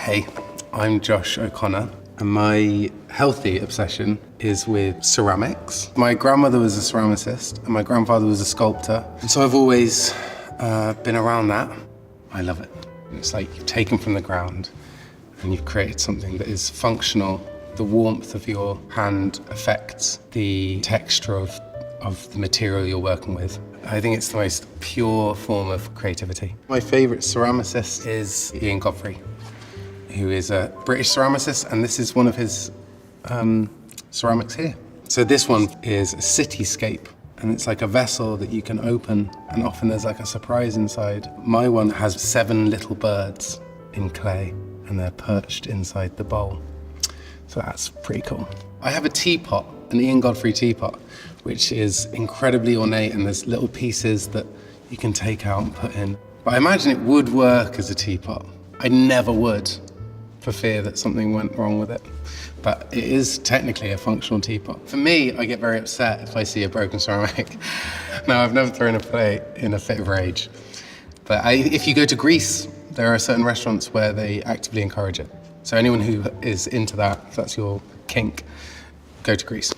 Hey, I'm Josh O'Connor, and my healthy obsession is with ceramics. My grandmother was a ceramicist, and my grandfather was a sculptor, and so I've always been around that. I love it. It's like you've taken from the ground, and you've created something that is functional. The warmth of your hand affects the texture of the material you're working with. I think it's the most pure form of creativity. My favourite ceramicist is Ian Godfrey, who is a British ceramicist, and this is one of his ceramics here. So this one is a cityscape, and it's like a vessel that you can open, and often there's like a surprise inside. My one has 7 little birds in clay, and they're perched inside the bowl. So that's pretty cool. I have a teapot, an Ian Godfrey teapot, which is incredibly ornate, and there's little pieces that you can take out and put in. But I imagine it would work as a teapot. I never would, for fear that something went wrong with it. But it is technically a functional teapot. For me, I get very upset if I see a broken ceramic. Now, I've never thrown a plate in a fit of rage. But if you go to Greece, there are certain restaurants where they actively encourage it. So anyone who is into that, if that's your kink, go to Greece.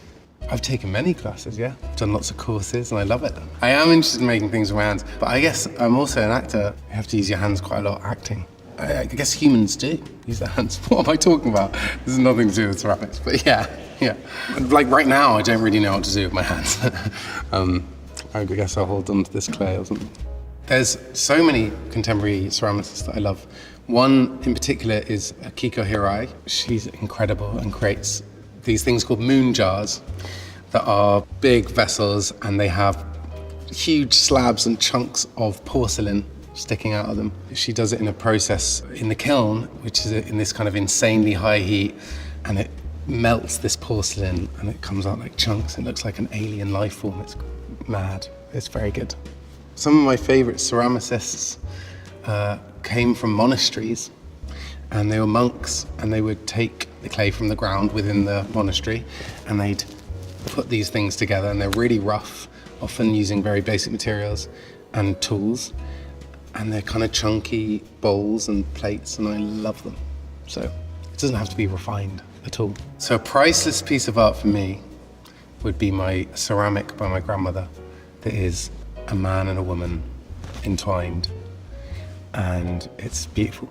I've taken many classes, yeah. I've done lots of courses and I love it. I am interested in making things with my hands, but I guess I'm also an actor. You have to use your hands quite a lot acting. I guess humans do use their hands. What am I talking about? This has nothing to do with ceramics, but yeah. Like right now, I don't really know what to do with my hands. I guess I'll hold on to this clay or something. There's so many contemporary ceramicists that I love. One in particular is Akiko Hirai. She's incredible and creates these things called moon jars that are big vessels, and they have huge slabs and chunks of porcelain sticking out of them. She does it in a process in the kiln, which is in this kind of insanely high heat, and it melts this porcelain and it comes out like chunks. It looks like an alien life form. It's mad. It's very good. Some of my favorite ceramicists came from monasteries, and they were monks, and they would take the clay from the ground within the monastery, and they'd put these things together, and they're really rough, often using very basic materials and tools, and they're kind of chunky bowls and plates, and I love them. So it doesn't have to be refined at all. So a priceless piece of art for me would be my ceramic by my grandmother that is a man and a woman entwined, and it's beautiful.